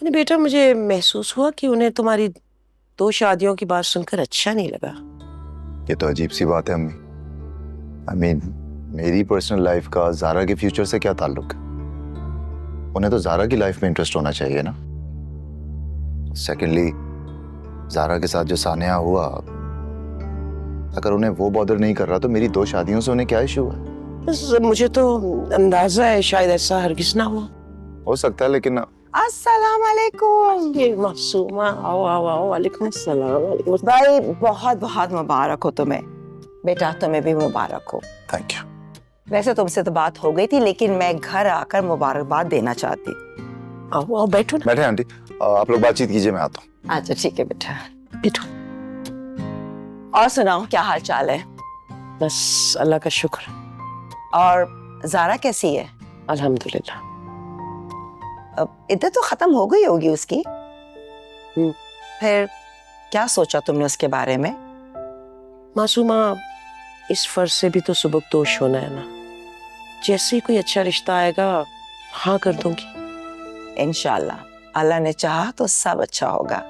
अरे बेटा, मुझे महसूस हुआ कि उन्हें तुम्हारी 2 शादियों की बात सुनकर अच्छा नहीं लगा। ये तो अजीब सी बात है अम्मी। मेरी पर्सनल लाइफ का ज़ारा के फ्यूचर से क्या ताल्लुक है? उन्हें तो ज़ारा की लाइफ में इंटरेस्ट होना चाहिए ना। सेकेंडली, ज़ारा के साथ जो सानिया हुआ, अगर उन्हें वो बॉदर नहीं कर रहा तो मेरी 2 शादियों से उन्हें क्या इशू है? बस मुझे तो अंदाजा है शायद ऐसा हरगिज ना हो सकता है, लेकिन अस्सलाम वालेकुम। ये मासूमा, आओ आओ आओ। वालेकुम अस्सलाम। भाई बहुत बहुत मुबारक हो तुम्हें। बेटा तुम्हें भी मुबारक हो। Thank you. वैसे तुमसे तो बात हो गई थी, लेकिन मैं घर आकर मुबारकबाद देना चाहती। आओ आओ, बैठो ना। बैठे आंटी, आप लोग बातचीत कीजिए, मैं आता हूँ। अच्छा ठीक है बेटा, बैठो। और सुनाओ क्या हाल चाल है? बस अल्लाह का शुक्र। और ज़ारा कैसी है? अल्हम्दुलिल्लाह। अब इद्दत तो खत्म हो गई होगी उसकी। फिर क्या सोचा तुमने उसके बारे में? मासूमा, इस फर्ज से भी तो सुबकदोश होना है ना। जैसे ही कोई अच्छा रिश्ता आएगा, हाँ कर दूंगी। इंशाल्लाह अल्लाह ने चाहा तो सब अच्छा होगा।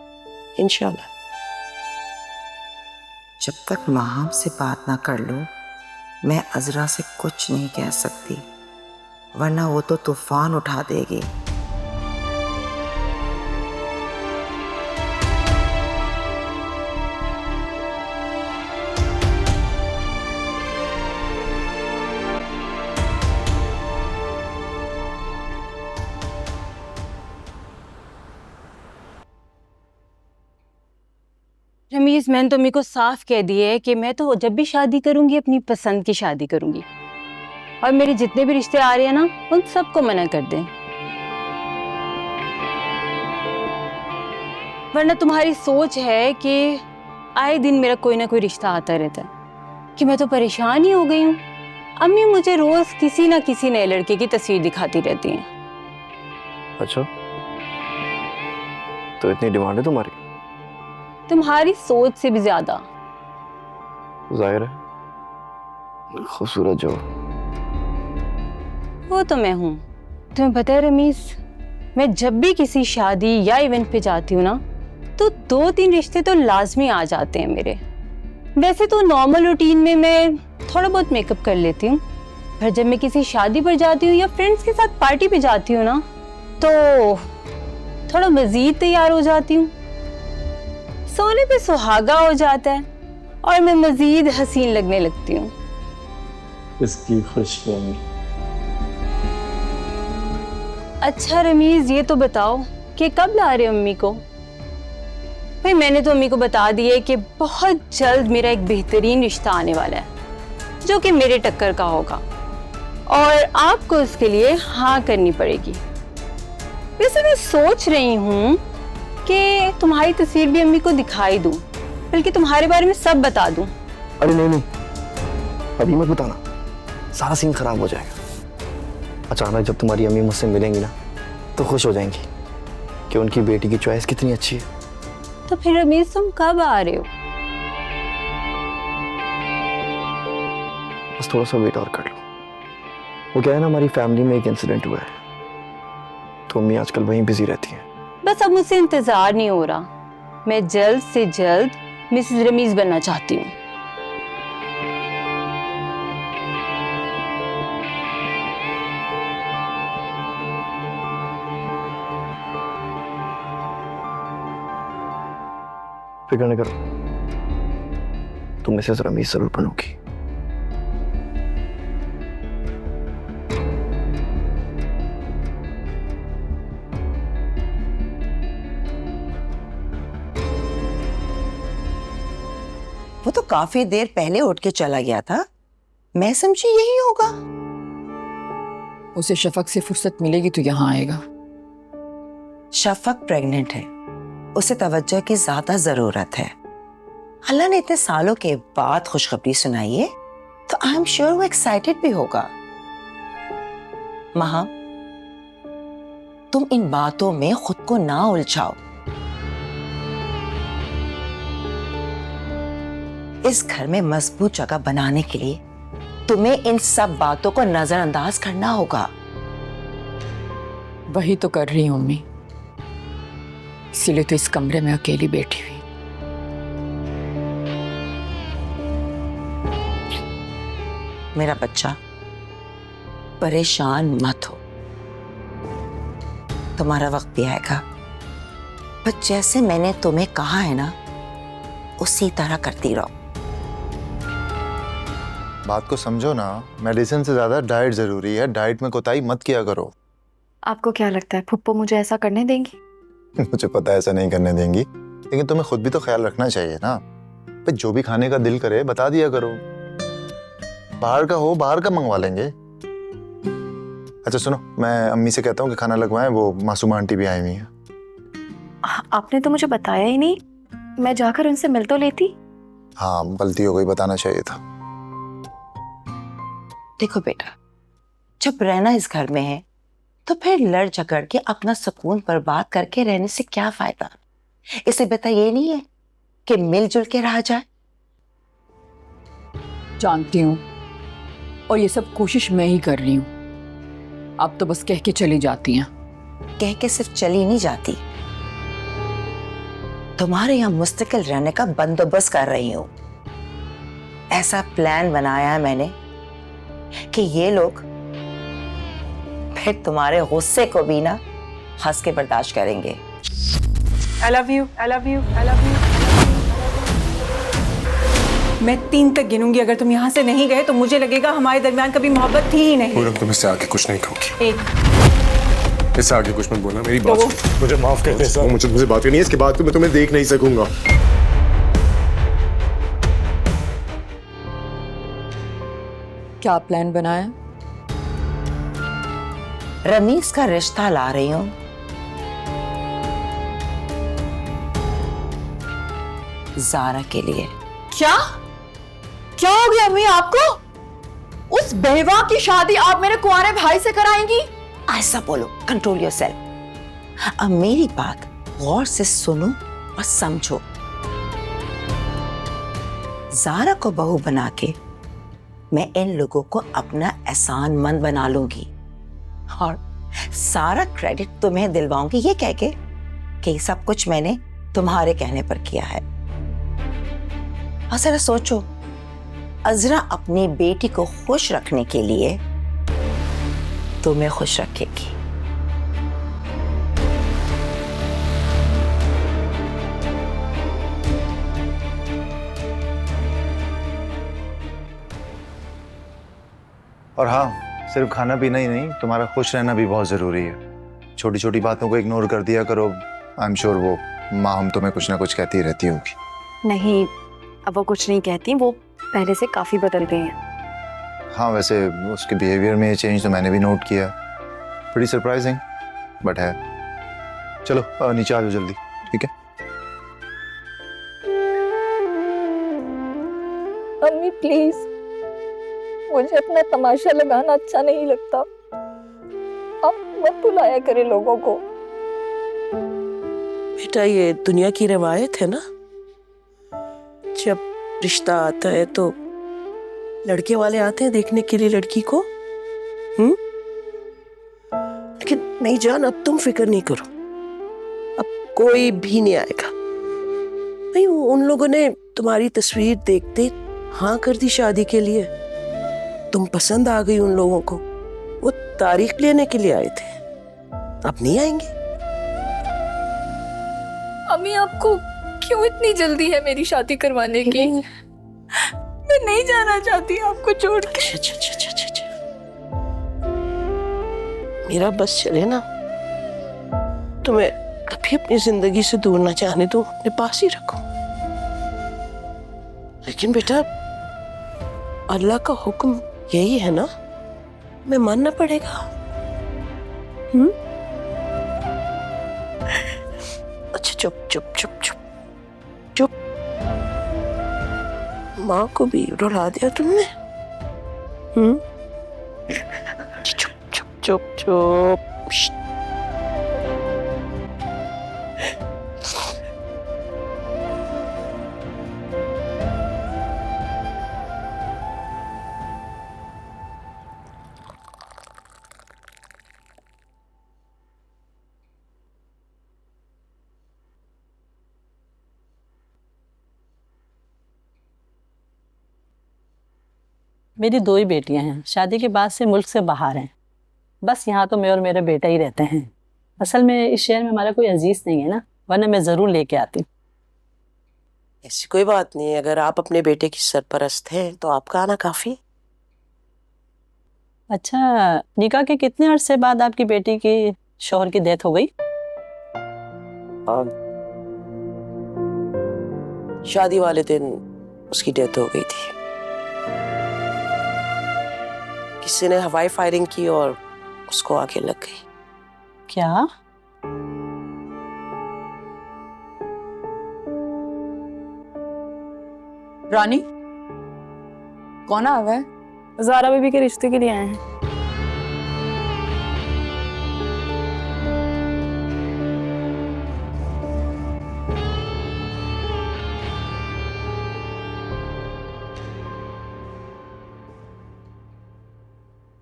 इंशाल्लाह। जब तक माहम से बात ना कर लो, मैं अजरा से कुछ नहीं कह सकती, वरना वो तो तूफान उठा देगी। रमीज, मैंने तो मेरे को साफ कह दिया है कि मैं तो जब भी शादी करूंगी अपनी पसंद की शादी करूंगी, और मेरे जितने भी रिश्ते आ रहे हैं ना, उन सबको मना कर दें, वरना तुम्हारी सोच है कि आए दिन मेरा कोई ना कोई रिश्ता आता रहता है कि मैं तो परेशान ही हो गई हूँ। अम्मी मुझे रोज किसी ना किसी नए लड़के की तस्वीर दिखाती रहती हैं। अच्छा, तो इतनी डिमांड है तुम्हारी? तुम्हारी सोच से भी ज्यादा। जाहिर है, खूबसूरत जो वो तो मैं हूँ। तुम्हें पता है रमीज, मैं जब भी किसी शादी या इवेंट पे जाती हूँ ना, तो 2-3 रिश्ते तो लाजमी आ जाते हैं मेरे। वैसे तो नॉर्मल रूटीन में मैं थोड़ा बहुत मेकअप कर लेती हूँ, पर जब मैं किसी शादी पर जाती हूँ या फ्रेंड्स के साथ पार्टी पे जाती हूँ ना, तो थोड़ा मजीद तैयार हो जाती हूँ। सोने पे सुहागा हो जाता है और मैं मजीद हसीन लगने लगती हूँ। इसकी खुशी है। अच्छा रमीज, ये तो बताओ कि कब ला रहे हो अम्मी को? भाई मैंने तो अम्मी को बता दिया है कि बहुत जल्द मेरा एक बेहतरीन रिश्ता आने वाला है, जो कि मेरे टक्कर का होगा, और आपको उसके लिए हाँ करनी पड़ेगी। वैसे मैं सोच रही हूँ कि तुम्हारी तस्वीर भी अम्मी को दिखाई दूं, बल्कि तुम्हारे बारे में सब बता दूं। अरे नहीं नहीं, अभी मत बताना, सारा सीन खराब हो जाएगा। अचानक जब तुम्हारी अम्मी मुझसे मिलेंगी ना, तो खुश हो जाएंगी कि उनकी बेटी की चॉइस कितनी अच्छी है। तो फिर रमीज तुम कब आ रहे हो? बस थोड़ा सा वेट और कर लो। वो क्या है ना, हमारी फैमिली में एक इंसिडेंट हुआ है, तो अम्मी आजकल वहीं बिजी रहती हैं। बस अब मुझसे इंतजार नहीं हो रहा। मैं जल्द से जल्द मिसेस रमीज बनना चाहती हूँ। फिक्र न करो, तुम मिसेस रमीज जरूर बनोगी। वो तो काफी देर पहले उठ के चला गया था, मैं समझी यही होगा। उसे शफक से फुर्सत मिलेगी तो यहाँ आएगा। शफक प्रेग्नेंट है, उसे तवज्जो की ज्यादा जरूरत है। अल्लाह ने इतने सालों के बाद खुशखबरी सुनाई है, तो आई एम श्योर वो एक्साइटेड भी होगा। महा, तुम इन बातों में खुद को ना उलझाओ। इस घर में मजबूत जगह बनाने के लिए तुम्हें इन सब बातों को नजरअंदाज करना होगा। वही तो कर रही हूँ अम्मी। इसीलिए तो इस कमरे में अकेली बैठी हुई। मेरा बच्चा, परेशान मत हो, तुम्हारा वक्त भी आएगा। पर जैसे मैंने तुम्हें कहा है ना, उसी तरह करती रहो। बात को समझो ना, मेडिसिन से ज्यादा डाइट जरूरी है। डाइट में कोताही मत किया करो। आपको क्या लगता है फुप्पो मुझे ऐसा करने देंगी? मुझे पता है ऐसा नहीं करने देंगी, लेकिन तुम्हें खुद भी तो ख्याल रखना चाहिए ना। भाई जो भी खाने का दिल करे बता दिया करो। बाहर का हो, बाहर का मंगवा लेंगे। अच्छा सुनो, मैं अम्मी से कहता हूँ कि खाना लगवाएं, वो मासूमा आंटी भी आई हुई है। आपने तो मुझे बताया ही नहीं, मैं जाकर उनसे मिल तो लेती। हाँ गलती हो गई, बताना चाहिए था। देखो बेटा, जब रहना इस घर में है तो फिर लड़ झगड़ के अपना सुकून बर्बाद करके रहने से क्या फायदा। इससे बेहतर ये नहीं है कि मिलजुल के रहा जाए। जानती हूँ, और ये सब कोशिश मैं ही कर रही हूँ। आप तो बस कह के चली जाती हैं। कह के सिर्फ चली नहीं जाती, तुम्हारे यहाँ मुस्तकिल रहने का बंदोबस्त कर रही हूँ। ऐसा प्लान बनाया है मैंने कि ये लोग फिर तुम्हारे गुस्से को भी ना हंस के बर्दाश्त करेंगे। I love you, I love you, I love you. मैं 3 तक गिनूंगी। अगर तुम यहाँ से नहीं गए तो मुझे लगेगा हमारे दरमियान कभी मोहब्बत थी ही नहीं। पूरब, तुम इससे आगे कुछ नहीं कहूँगी। 1 इससे आगे कुछ मत बोलना, मेरी बात दो। सुनो। मुझे माफ कर दे सर, मुझे बात करनी है। इसके बाद तो मैं तुम्हें देख नहीं सकूंगा। क्या प्लान बनाया? रमीज का रिश्ता ला रही हूँ। जारा के लिए। क्या क्या हो गया अम्मी आपको? उस बेवा की शादी आप मेरे कुंवारे भाई से कराएंगी? ऐसा बोलो, कंट्रोल योरसेल्फ। अब मेरी बात गौर से सुनो और समझो। जारा को बहू बना के मैं इन लोगों को अपना एहसानमंद बना लूंगी और सारा क्रेडिट तुम्हें दिलवाऊंगी, ये कह के कि सब कुछ मैंने तुम्हारे कहने पर किया है। और जरा सोचो, अजरा अपनी बेटी को खुश रखने के लिए तुम्हें खुश रखेगी। और हाँ, सिर्फ खाना पीना ही नहीं, तुम्हारा खुश रहना भी बहुत जरूरी है। छोटी छोटी बातों को इग्नोर कर दिया करो। आई एम श्योर वो माँ हम तुम्हें कुछ ना कुछ कहती रहती होगी। नहीं, अब वो कुछ नहीं कहती, वो पहले से काफी बदल गई हैं। हाँ वैसे उसके बिहेवियर में चेंज तो मैंने भी नोट किया। बड़ी सरप्राइजिंग बट है। चलो नीचे आ जाओ जल्दी, ठीक है? अम्मी प्लीज, मुझे अपना तमाशा लगाना अच्छा नहीं लगता। आप मत बुलाया करें लोगों को। बेटा ये दुनिया की रवायत है ना, जब रिश्ता आता है तो लड़के वाले आते हैं देखने के लिए लड़की को। लेकिन नहीं जान, अब तुम फिक्र नहीं करो, अब कोई भी नहीं आएगा। भाई उन लोगों ने तुम्हारी तस्वीर देखते हाँ कर दी शादी के लिए। तुम पसंद आ गई उन लोगों को, वो तारीख लेने के लिए आए थे, अब नहीं आएंगे। अम्मी आपको क्यों इतनी जल्दी है मेरी शादी करवाने की? मैं नहीं जाना चाहती आपको छोड़ के। अच्छा अच्छा अच्छा अच्छा अच्छा, मेरा बस चले ना, तुम्हें कभी अपनी जिंदगी से दूर ना जाने दो, अपने पास ही रखो। लेकिन बेटा अल्लाह का हुक्म यही है ना, मैं मानना पड़ेगा। अच्छा चुप चुप चुप चुप चुप, माँ को भी रुला दिया तुमने। चुप चुप चुप चुप। श्श्श। मेरी 2 ही बेटियां हैं, शादी के बाद से मुल्क से बाहर हैं। बस यहाँ तो मैं और मेरा बेटा ही रहते हैं। असल में इस शहर में हमारा कोई अजीज नहीं है ना, वरना मैं ज़रूर लेके आती। ऐसी कोई बात नहीं है, अगर आप अपने बेटे की सरपरस्त हैं तो आपका आना काफी है। अच्छा, निकाह के कितने अरसे बाद आपकी बेटी की शौहर की डेथ हो गई? शादी वाले दिन उसकी डेथ हो गई थी। किसी ने हवाई फायरिंग की और उसको आगे लग गई। क्या? रानी, कौन आ गया है? ज़ारा बीबी के रिश्ते के लिए आए हैं।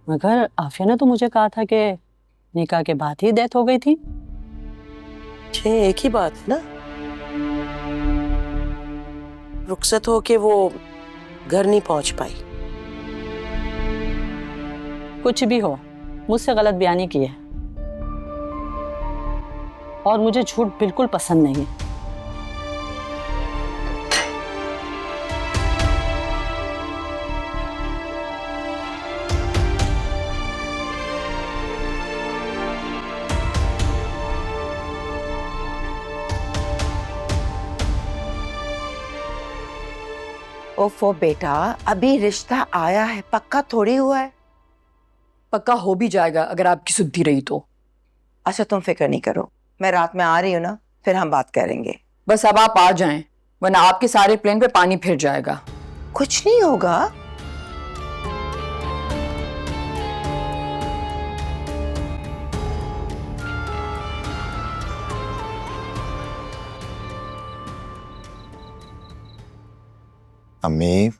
मगर आफिया ने तो मुझे कहा था कि निकाह के बाद ही डेथ हो गई थी। एक ही बात है ना, रुखसत हो के वो घर नहीं पहुंच पाई। कुछ भी हो, मुझसे गलत बयानी की है और मुझे झूठ बिल्कुल पसंद नहीं है। ओफो बेटा, अभी रिश्ता आया है, पक्का थोड़ी हुआ है। पक्का हो भी जाएगा अगर आपकी सुधि रही तो। अच्छा तुम फिक्र नहीं करो, मैं रात में आ रही हूँ ना, फिर हम बात करेंगे। बस अब आप आ जाएं, वरना आपके सारे प्लेन पे पानी फिर जाएगा। कुछ नहीं होगा। अम्मी,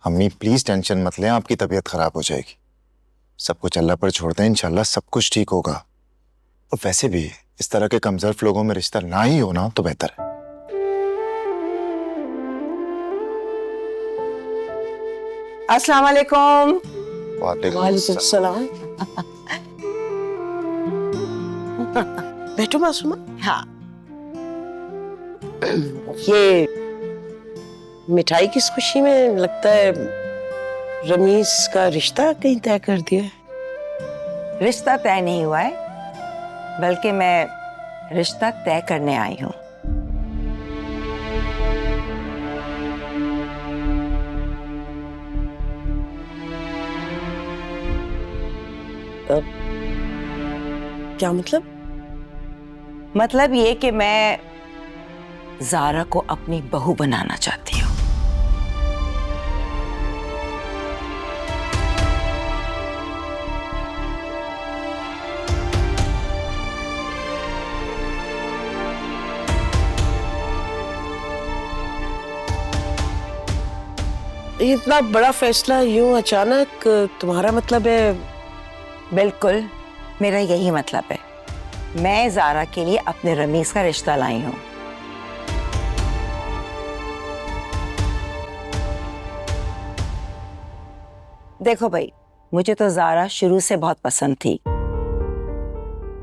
अम्मी प्लीज टेंशन मत लें, आपकी तबीयत खराब हो जाएगी। सब कुछ अल्लाह पर छोड़ दें, इंशाल्लाह सब कुछ ठीक होगा। और वैसे भी इस तरह के कमजोर लोगों में रिश्ता ना ही होना तो बेहतर है। अस्सलाम वालेकुम। वालेकुम सलाम। बैठो मासूमा। हाँ, ये मिठाई किस खुशी में? लगता है रमीज का रिश्ता कहीं तय कर दिया है। रिश्ता तय नहीं हुआ है, बल्कि मैं रिश्ता तय करने आई हूँ। क्या मतलब? मतलब ये कि मैं ज़ारा को अपनी बहू बनाना चाहती हूँ। इतना बड़ा फैसला यूं अचानक, तुम्हारा मतलब है? बिल्कुल, मेरा यही मतलब है। मैं ज़ारा के लिए अपने रमीज का रिश्ता लाई हूँ। देखो भाई, मुझे तो ज़ारा शुरू से बहुत पसंद थी।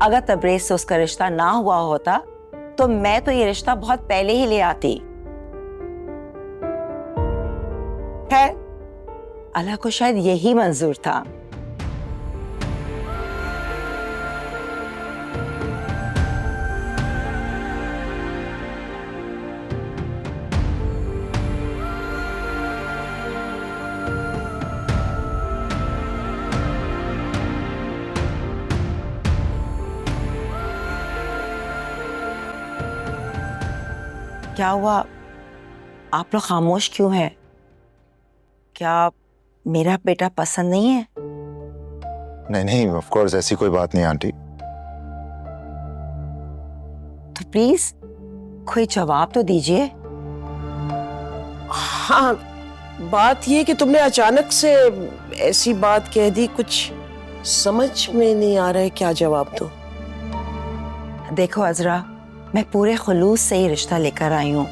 अगर तबरेज से उसका रिश्ता ना हुआ होता तो मैं तो ये रिश्ता बहुत पहले ही ले आती। खैर, अल्लाह को शायद यही मंजूर था। क्या हुआ, आप लोग खामोश क्यों हैं? क्या मेरा बेटा पसंद नहीं है? नहीं नहीं, ऑफ कोर्स ऐसी कोई बात नहीं आंटी। तो प्लीज कोई जवाब तो दीजिए। हाँ, बात ये कि तुमने अचानक से ऐसी बात कह दी, कुछ समझ में नहीं आ रहा है क्या जवाब दो। देखो अजरा, मैं पूरे खुलूस से ही रिश्ता लेकर आई हूँ।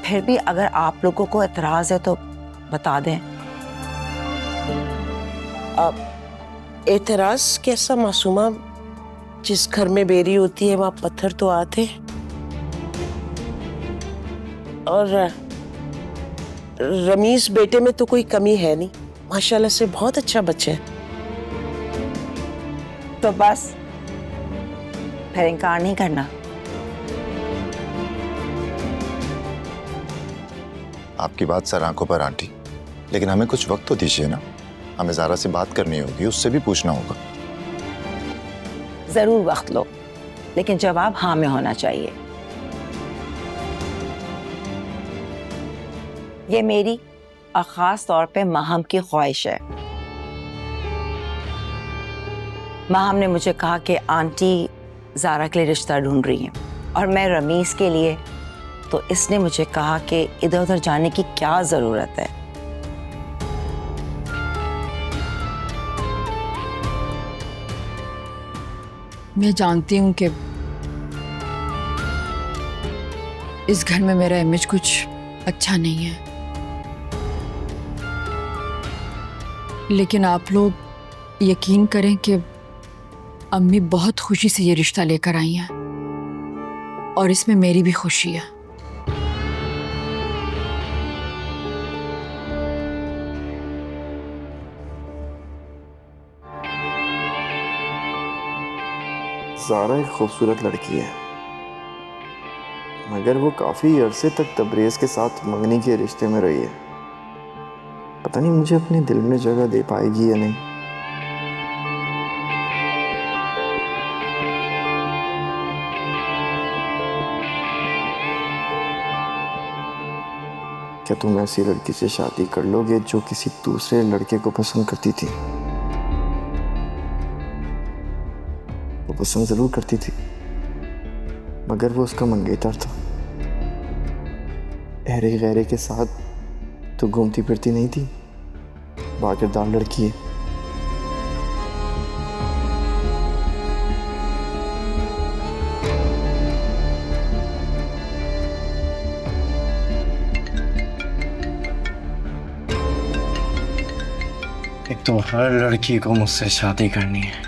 फिर भी अगर आप लोगों को एतराज है तो बता दें। अब एतराज कैसा मासूमा, जिस घर में बेरी होती है वहां पत्थर तो आते हैं। और रमीज बेटे में तो कोई कमी है नहीं, माशाल्लाह से बहुत अच्छा बच्चा है। तो बस फिर इनकार नहीं करना। आपकी बात सर आंखों पर आंटी, लेकिन हमें कुछ वक्त तो दीजिए ना। हमें ज़ारा से बात करनी होगी, उससे भी पूछना होगा। जरूर वक्त लो, लेकिन जवाब हाँ में होना चाहिए। ये मेरी और खास तौर पे माहम की ख्वाहिश है। माहम ने मुझे कहा कि आंटी ज़ारा के लिए रिश्ता ढूंढ रही हैं और मैं रमीज के लिए, तो इसने मुझे कहा कि इधर उधर जाने की क्या ज़रूरत है। मैं जानती हूँ कि इस घर में मेरा इमेज कुछ अच्छा नहीं है, लेकिन आप लोग यकीन करें कि अम्मी बहुत खुशी से ये रिश्ता लेकर आई हैं और इसमें मेरी भी खुशी है। ज़ारा एक खूबसूरत लड़की है, मगर वो काफ़ी अरसे तक तबरेज़ के साथ मंगनी के रिश्ते में रही है। पता नहीं मुझे अपने दिल में जगह दे पाएगी या नहीं। क्या तुम ऐसी लड़की से शादी कर लोगे जो किसी दूसरे लड़के को पसंद करती थी? वो पसंद जरूर करती थी, मगर वो उसका मंगेतर था। अहरे गहरे के साथ तो घूमती फिरती नहीं थी, बाकिरदार लड़की है। एक तो हर लड़की को मुझसे शादी करनी है।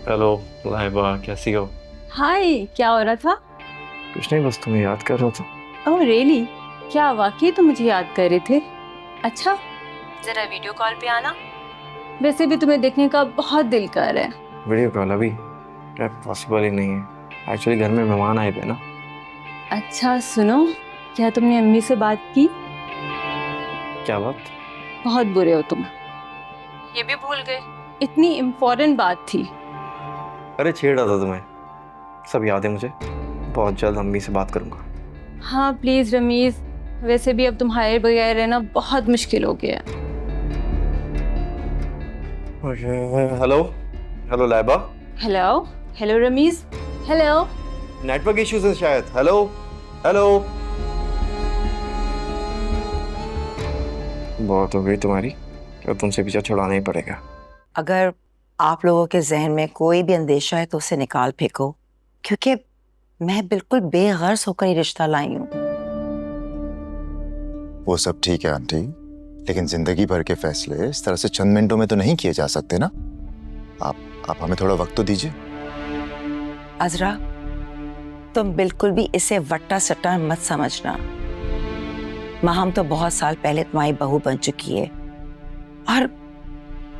हेलो लाइबा, कैसी हो? हाय, क्या हो रहा था? कुछ नहीं, बस तुम्हें याद कर रहा था। Oh really? क्या वाकई तुम मुझे याद कर रहे थे? अच्छा, जरा वीडियो कॉल पे आना। वैसे भी तुम्हें देखने का बहुत दिल कर रहा है। वीडियो कॉल अभी पॉसिबल ही नहीं है। एक्चुअली घर में मेहमान आए थे ना। अच्छा सुनो, क्या तुमने अम्मी से बात की? क्या बात? बहुत बुरे हो तुम, ये भी भूल गए? इतनी इम्पोर्टेंट बात थी। अरे छेड़ा था तुम्हें, सब याद है मुझे। बहुत जल्द अम्मी से बात करूंगा। हाँ प्लीज रमीज, वैसे भी अब तुम्हारे बगैर रहना बहुत मुश्किल हो गया। Hello hello Laiba. Hello hello Rameez, hello. Network issues है शायद। Hello hello. बहुत हो गई तुम्हारी, अब तुमसे पीछा छुड़ाना ही पड़ेगा। अगर आप लोगों के जहन में कोई भी अंदेशा है तो उसे निकाल फेंको, क्योंकि मैं बिल्कुल बेगर्ज होकर ये रिश्ता लाई हूँ। वो सब ठीक है आंटी, लेकिन जिंदगी भर के फैसले इस तरह से चंद मिनटों में तो नहीं किए जा सकते ना। आप हमें थोड़ा वक्त तो दीजिए। अजरा, तुम बिल्कुल भी इसे वट्टा सट्टा मत समझना। माहम तो बहुत साल पहले तुम्हारी बहू बन चुकी है और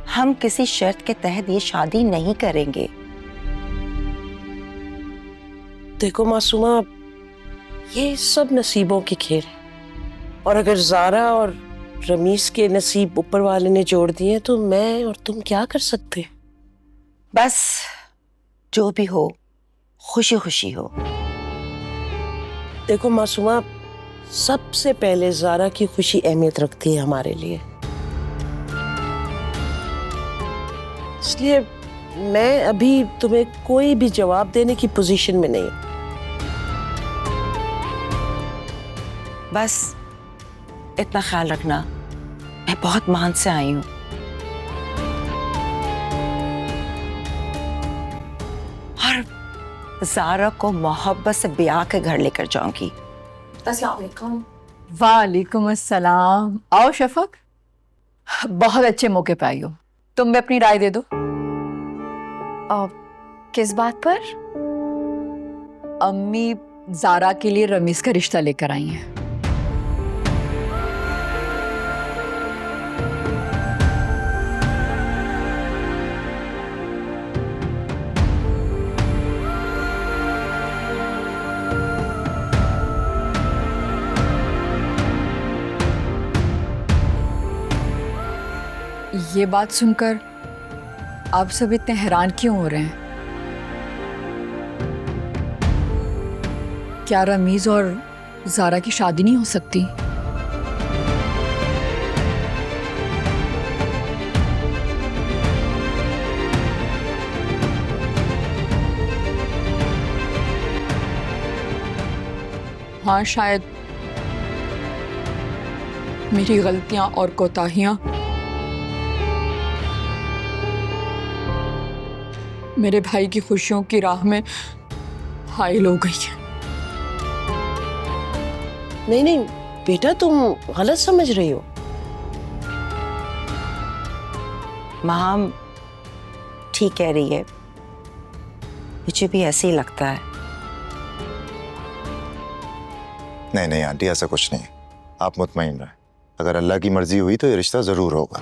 हम किसी शर्त के तहत ये शादी नहीं करेंगे। देखो मासूमा, ये सब नसीबों के खेल है, और अगर ज़ारा और रमीज के नसीब ऊपर वाले ने जोड़ दिए तो मैं और तुम क्या कर सकते हैं? बस जो भी हो, खुशी खुशी हो। देखो मासूमा, सबसे पहले ज़ारा की खुशी अहमियत रखती है हमारे लिए, इसलिए मैं अभी तुम्हें कोई भी जवाब देने की पोजीशन में नहीं। बस इतना ख्याल रखना, मैं बहुत मान से आई हूं और ज़ारा को मोहब्बत से ब्याह के घर लेकर जाऊंगी। अस्सलाम वालेकुम। वालेकुम अस्सलाम। आओ शफक, बहुत अच्छे मौके पे आई हो। तुम भी अपनी राय दे दो। किस बात पर? अम्मी जारा के लिए रमीज का रिश्ता लेकर आई हैं। ये बात सुनकर आप सब इतने हैरान क्यों हो रहे हैं? क्या रमीज और जारा की शादी नहीं हो सकती? हाँ, शायद मेरी गलतियां और कोताहियां मेरे भाई की खुशियों की राह में हाइल हो गई है। नहीं नहीं बेटा, तुम गलत समझ रही हो। माम ठीक कह रही है, मुझे भी ऐसे ही लगता है। नहीं नहीं आंटी, ऐसा कुछ नहीं। आप मुतमईन रहें, अगर अल्लाह की मर्जी हुई तो ये रिश्ता जरूर होगा।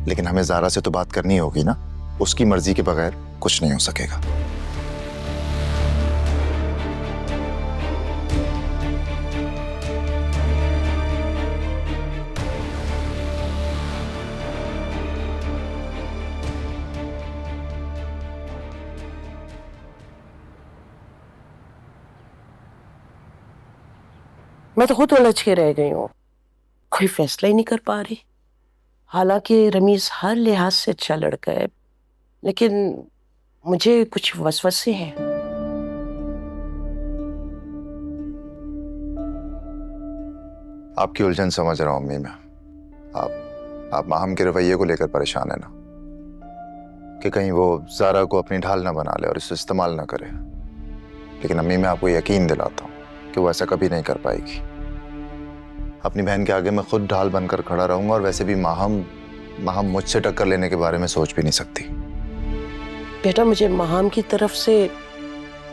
लेकिन हमें जारा से तो बात करनी होगी ना, उसकी मर्जी के बगैर कुछ नहीं हो सकेगा। मैं तो खुद उलझ के रह गई हूँ, कोई फैसला ही नहीं कर पा रही। हालांकि रमीज हर लिहाज से अच्छा लड़का है, लेकिन मुझे कुछ वसवसे हैं। आपकी उलझन समझ रहा हूँ अम्मी मैं। आप माहम के रवैये को लेकर परेशान है ना, कि कहीं वो जारा को अपनी ढाल ना बना ले और इसे इस्तेमाल ना करे। लेकिन अम्मी मैं आपको यकीन दिलाता हूँ कि वो ऐसा कभी नहीं कर पाएगी। अपनी बहन के आगे मैं खुद ढाल बनकर खड़ा रहूंगा, और वैसे भी माहम मुझसे टक्कर लेने के बारे में सोच भी नहीं सकती। बेटा, मुझे माहम की तरफ से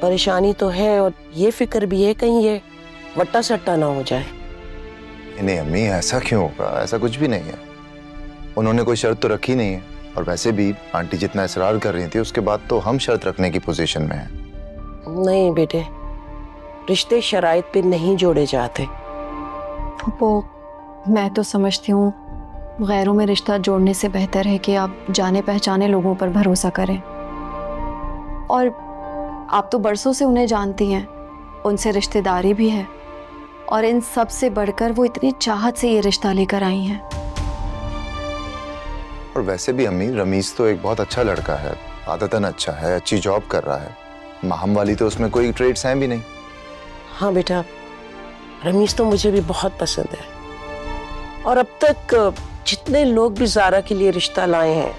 परेशानी तो है, और ये फिक्र भी है कहीं ये वट्टा सट्टा ना हो जाए। नहीं अम्मी, ऐसा क्यों होगा? ऐसा कुछ भी नहीं है। उन्होंने कोई शर्त तो रखी नहीं है, और वैसे भी आंटी जितना इसरार कर रही थी उसके बाद तो हम शर्त रखने की पोजीशन में हैं। नहीं बेटे, रिश्ते शराइत पे नहीं जोड़े जाते। वो मैं तो समझती हूँ गैरों में रिश्ता जोड़ने से बेहतर है कि आप जाने पहचाने लोगों पर भरोसा करें। और आप तो बरसों से उन्हें जानती हैं, उनसे रिश्तेदारी भी है, और इन सब से बढ़कर वो इतनी चाहत से ये रिश्ता लेकर आई हैं। और वैसे भी अम्मी, रमीज तो एक बहुत अच्छा लड़का है, आदतन अच्छा है, अच्छी जॉब कर रहा है। माहम वाली तो उसमें कोई ट्रेड्स हैं भी नहीं। हाँ बेटा, रमीज तो मुझे भी बहुत पसंद है, और अब तक जितने लोग भी जारा के लिए रिश्ता लाए हैं,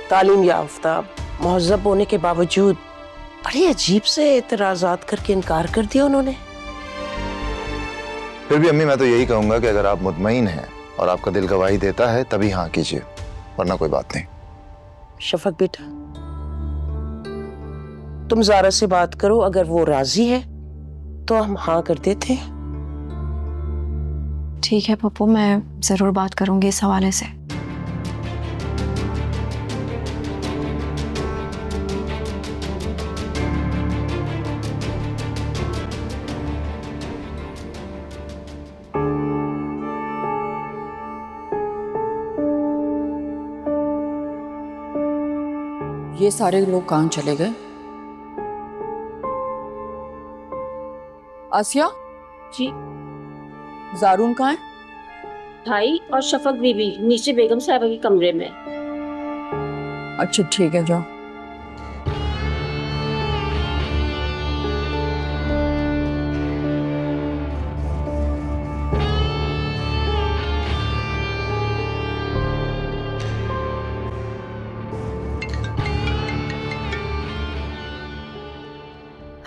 तालीम याफ्ता, महज़्ज़ब होने के बावजूद बड़े अजीब से एतराज़ात करके इनकार कर दिया उन्होंने। फिर भी अम्मी मैं तो यही कहूंगा कि अगर आप मुतमईन हैं और आपका दिल गवाही देता है तभी हाँ कीजिए, वरना कोई बात नहीं। शफक बेटा, तुम जारा से बात करो, अगर वो राजी है तो हम हाँ कर देते हैं। ठीक है पप्पू, मैं ज़रूर बात करूँगी इस हवाले से। ये सारे लोग कहाँ चले गए? आसिया जी। जारून कहाँ है? भाई और शफक बीबी नीचे बेगम साहबा के कमरे में। अच्छा ठीक है, जाओ।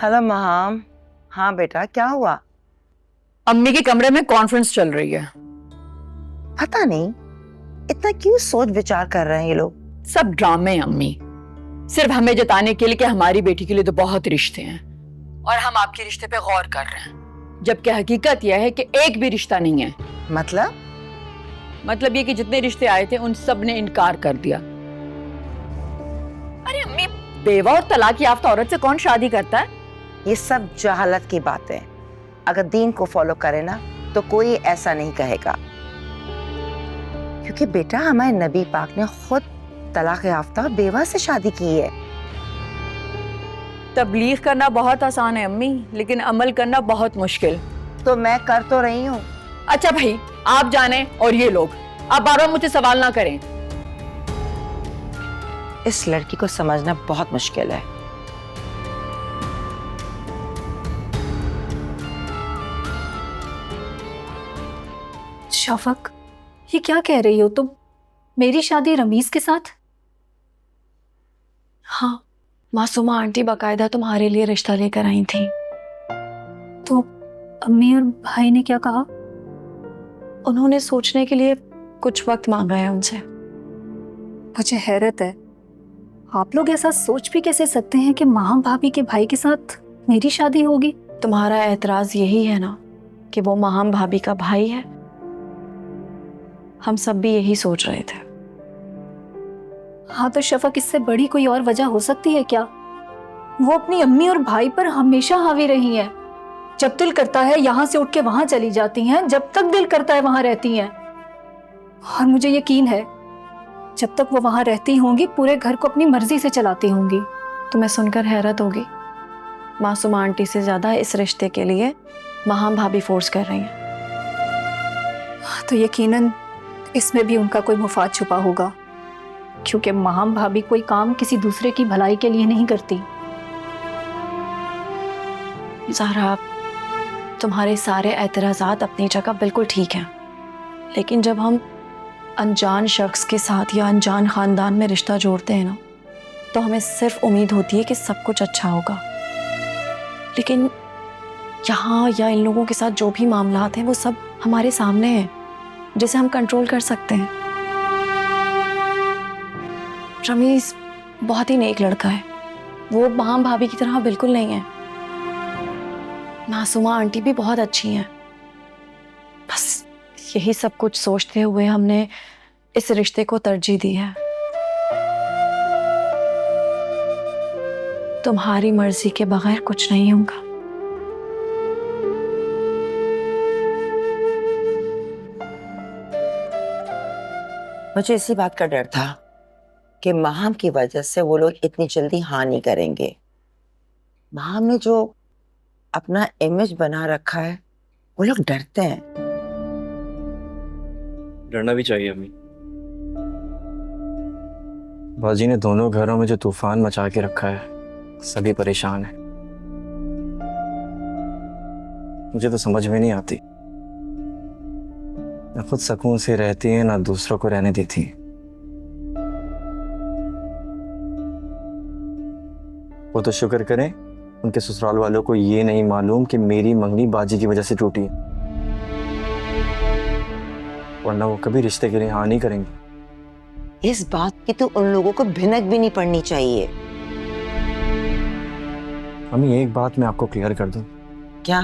हेलो महाम। हाँ बेटा, क्या हुआ? अम्मी के कमरे में कॉन्फ्रेंस चल रही है। पता नहीं इतना क्यों सोच विचार कर रहे हैं ये लोग। सब ड्रामे हैं अम्मी, सिर्फ हमें जताने के लिए कि हमारी बेटी के लिए तो बहुत रिश्ते हैं और हम आपके रिश्ते पे गौर कर रहे हैं, जबकि हकीकत यह है कि एक भी रिश्ता नहीं है। मतलब ये कि जितने रिश्ते आए थे उन सब ने इनकार कर दिया। अरे अम्मी, बेवा और तलाक याफ्ता औरत से कौन शादी करता है? ये सब जहालत की बात है। अगर दीन को फॉलो करे ना तो कोई ऐसा नहीं कहेगा, क्योंकि बेटा हमारे नबी पाक ने खुद तलाक याफ्ता बेवा से शादी की है। तबलीग करना बहुत आसान है अम्मी, लेकिन अमल करना बहुत मुश्किल। तो मैं कर तो रही हूँ। अच्छा भाई, आप जाने और ये लोग आप बार बार मुझसे सवाल ना करें। इस लड़की को समझना बहुत मुश्किल है। शफक, ये क्या कह रही हो तुम? मेरी शादी रमीज के साथ? हाँ, मासूमा आंटी बाकायदा तुम्हारे लिए रिश्ता लेकर आई थी। तो अम्मी और भाई ने क्या कहा? उन्होंने सोचने के लिए कुछ वक्त मांगा है उनसे। मुझे हैरत है, आप लोग ऐसा सोच भी कैसे सकते हैं कि माँ भाभी के भाई के साथ मेरी शादी होगी? तुम्हारा एतराज यही है ना कि वो माँ भाभी का भाई है? हम सब भी यही सोच रहे थे। हाँ तो शफक, इससे बड़ी कोई और वजह हो सकती है क्या? वो अपनी अम्मी और भाई पर हमेशा हावी रही हैं। जब दिल करता है यहाँ से उठ के वहां चली जाती हैं, जब तक दिल करता है वहां रहती हैं। और मुझे यकीन है जब तक वो वहां रहती होंगी पूरे घर को अपनी मर्जी से चलाती होंगी। तुम्हें सुनकर हैरत होगी, मासूमा आंटी से ज्यादा इस रिश्ते के लिए महाम भाभी फोर्स कर रही हैं। तो यकीनन इसमें भी उनका कोई मुफाद छुपा होगा, क्योंकि महाम भाभी कोई काम किसी दूसरे की भलाई के लिए नहीं करती। ज़हरा, तुम्हारे सारे एतराज़ात अपनी जगह बिल्कुल ठीक हैं, लेकिन जब हम अनजान शख्स के साथ या अनजान ख़ानदान में रिश्ता जोड़ते हैं ना, तो हमें सिर्फ उम्मीद होती है कि सब कुछ अच्छा होगा। लेकिन यहाँ या इन लोगों के साथ जो भी मामलात हैं वो सब हमारे सामने हैं, जिसे हम कंट्रोल कर सकते हैं। रमीज बहुत ही नेक लड़का है, वो माँ भाभी की तरह बिल्कुल नहीं है। मासूमा आंटी भी बहुत अच्छी हैं। बस यही सब कुछ सोचते हुए हमने इस रिश्ते को तरजीह दी है। तुम्हारी मर्जी के बगैर कुछ नहीं होगा। मुझे इसी बात का डर था कि महाम की वजह से वो लोग इतनी जल्दी हाँ नहीं करेंगे। महाम ने जो अपना इमेज बना रखा है, वो लोग डरते हैं। डरना भी चाहिए अम्मी। बाजी ने दोनों घरों में जो तूफान मचा के रखा है, सभी परेशान हैं। मुझे तो समझ में नहीं आती, ना खुद सुकून से रहती है ना दूसरों को रहने देती है। वो तो शुक्र करें उनके ससुराल वालों को ये नहीं मालूम कि मेरी मंगनी बाजी की वजह से टूटी है, वरना वो कभी रिश्ते के लिए हाँ नहीं करेंगे। इस बात की तो उन लोगों को भिनक भी नहीं पड़नी चाहिए। अम्मी, एक बात मैं आपको क्लियर कर दूं। क्या?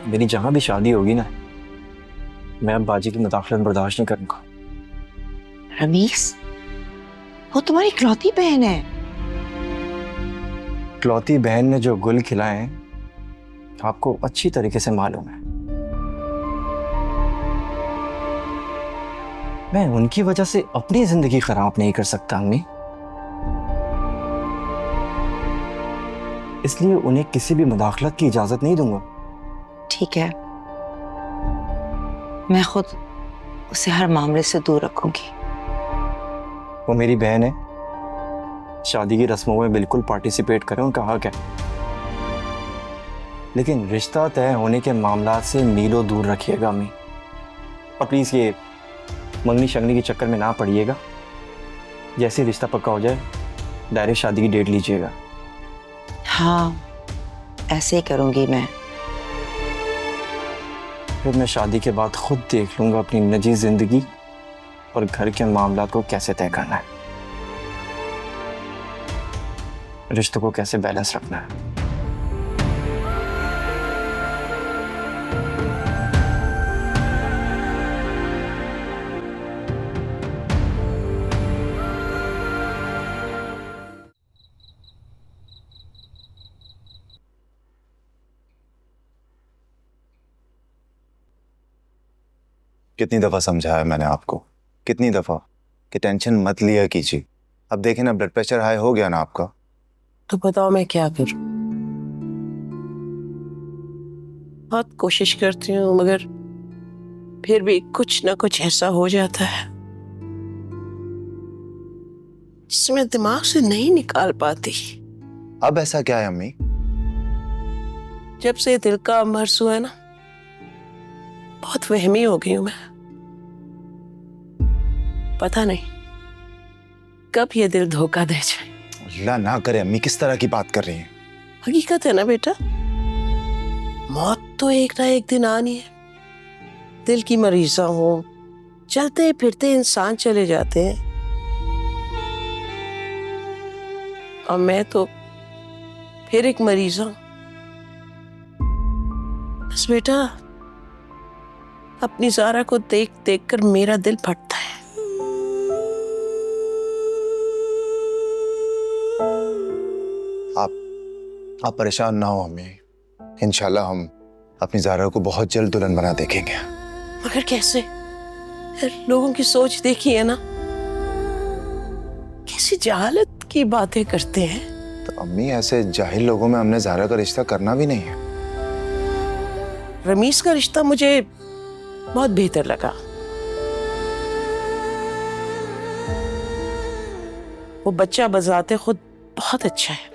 मेरी जहां भी शादी होगी ना, मैं अब बाजी की मुदाखलत बर्दाश्त नहीं करूंगा। रमीज, वो तुम्हारी इकलौती बहन है। इकलौती बहन ने जो गुल खिलाए हैं, आपको अच्छी तरीके से मालूम है। मैं उनकी वजह से अपनी जिंदगी खराब नहीं कर सकता अम्मी, इसलिए उन्हें किसी भी मुदाखलत की इजाजत नहीं दूंगा। ठीक है, मैं खुद उसे हर मामले से दूर रखूंगी। वो मेरी बहन है, शादी की रस्मों में बिल्कुल पार्टिसिपेट करें, उनका हक है, लेकिन रिश्ता तय होने के मामला से मीलों दूर रखिएगा अम्मी। और प्लीज ये मंगनी शंगनी के चक्कर में ना पड़िएगा। जैसे रिश्ता पक्का हो जाए डायरेक्ट शादी की डेट लीजिएगा। हाँ, ऐसे ही करूंगी मैं। फिर मैं शादी के बाद खुद देख लूंगा अपनी निजी जिंदगी और घर के मामला को कैसे तय करना है, रिश्तों को कैसे बैलेंस रखना है। कितनी दफा समझाया मैंने आपको, कितनी दफा कि टेंशन मत लिया कीजिए। अब देखें ना, ब्लड प्रेशर हाई हो गया ना आपका। तो बताओ मैं क्या करूं? बहुत कोशिश करती हूँ मगर फिर भी कुछ ना कुछ ऐसा हो जाता है जिसमें दिमाग से नहीं निकाल पाती। अब ऐसा क्या है अम्मी? जब से दिल का मर्ज हुआ है ना, बहुत वहमी हो गई हूं मैं। पता नहीं कब ये दिल धोखा दे जाए। अल्लाह ना करे अम्मी, किस तरह की बात कर रही हैं? हकीकत है ना बेटा, मौत तो एक ना एक दिन आनी है। दिल की मरीजा हो, चलते फिरते इंसान चले जाते हैं, और मैं तो फिर एक मरीजा हूं। बस बेटा, अपनी ज़ारा को देख देख कर मेरा दिल फटता है। आप परेशान ना हो अम्मी, इंशाल्लाह हम अपनी ज़ारा को बहुत जल्द दुल्हन बना देखेंगे। मगर कैसे? लोगों की सोच देखी है ना, कैसी जहालत की बातें करते हैं। तो अम्मी, ऐसे जाहिल लोगों में हमने ज़ारा का रिश्ता करना भी नहीं है। रमीज का रिश्ता मुझे बहुत बेहतर लगा। वो बच्चा बजाते खुद बहुत अच्छा है।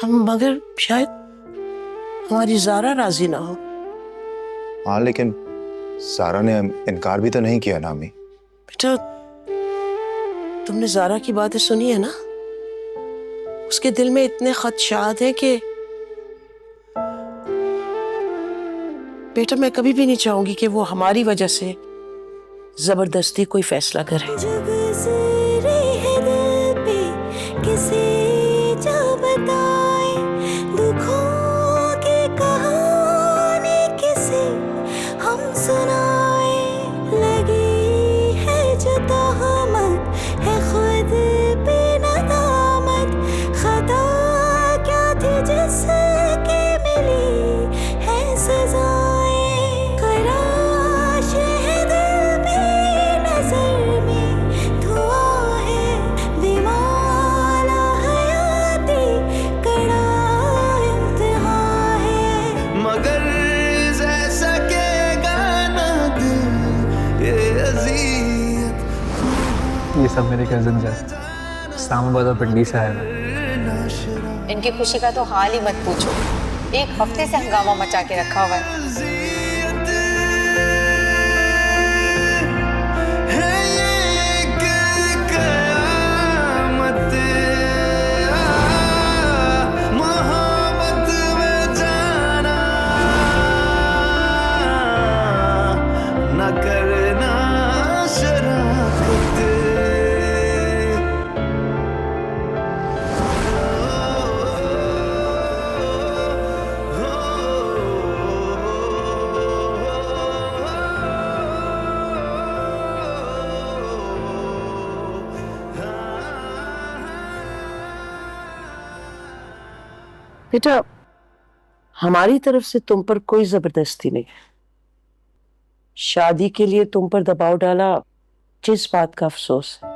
हम मगर शायद हमारी ज़ारा राजी ना हो। हाँ, लेकिन ज़ारा ने इनकार भी तो नहीं किया ना अम्मी। बेटा, तुमने ज़ारा की बातें सुनी है ना? उसके दिल में इतने खदशात हैं कि बेटा, मैं कभी भी नहीं चाहूंगी कि वो हमारी वजह से जबरदस्ती कोई फैसला करे। ये सब मेरे कजिन्स हैं, इस्लामाबाद और पिंडी से आए हैं। इनकी खुशी का तो हाल ही मत पूछो, एक हफ्ते से हंगामा मचा के रखा हुआ है। बेटा, हमारी तरफ से तुम पर कोई जबरदस्ती नहीं है। शादी के लिए तुम पर दबाव डाला, जिस बात का अफसोस है,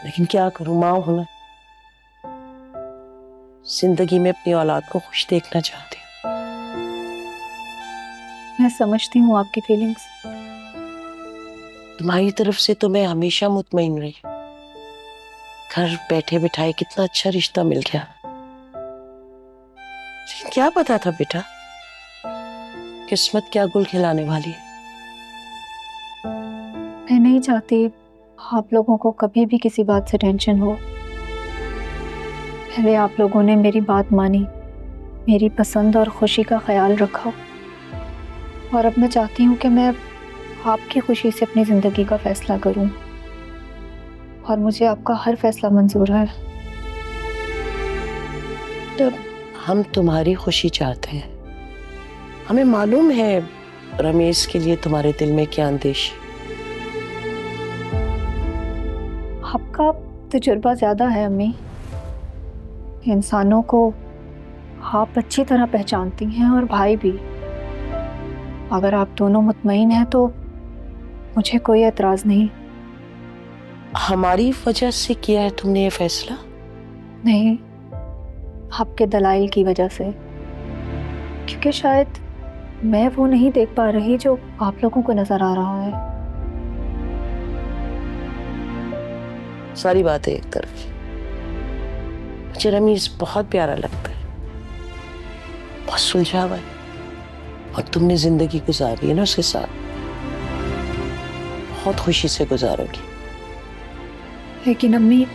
लेकिन क्या करूं, मां होना, जिंदगी में अपनी औलाद को खुश देखना चाहती हूँ। मैं समझती हूँ आपकी फीलिंग्स। तुम्हारी तरफ से तो मैं हमेशा मुतमईन रही। घर बैठे बिठाए कितना अच्छा रिश्ता मिल गया। लेकिन क्या पता था बेटा, किस्मत क्या गुल खिलाने वाली है। मैं नहीं चाहती आप लोगों को कभी भी किसी बात से टेंशन हो। पहले आप लोगों ने मेरी बात मानी, मेरी पसंद और खुशी का ख्याल रखा, और अब मैं चाहती हूँ कि मैं आपकी खुशी से अपनी ज़िंदगी का फैसला करूँ, और मुझे आपका हर फैसला मंजूर है। तो हम तुम्हारी खुशी चाहते हैं। हमें मालूम है रमेश के लिए तुम्हारे दिल में क्या अंदेश है। आपका तजुर्बा ज़्यादा है अम्मी, इंसानों को आप अच्छी तरह पहचानती हैं और भाई भी। अगर आप दोनों मुतमईन हैं तो मुझे कोई एतराज़ नहीं। हमारी वजह से किया है तुमने ये फैसला? नहीं, आपके दलाइल की वजह से, क्योंकि शायद मैं वो नहीं देख पा रही जो आप लोगों को नजर आ रहा है। सारी बातें एक तरफ, मुझे रमीज बहुत प्यारा लगता है, बहुत सुलझा हुआ है, और तुमने जिंदगी गुजारी है ना उसके साथ, बहुत खुशी से गुजारोगी। लेकिन अम्मी,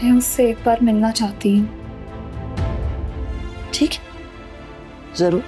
मैं उससे एक बार मिलना चाहती हूँ। ठीक है, जरूर।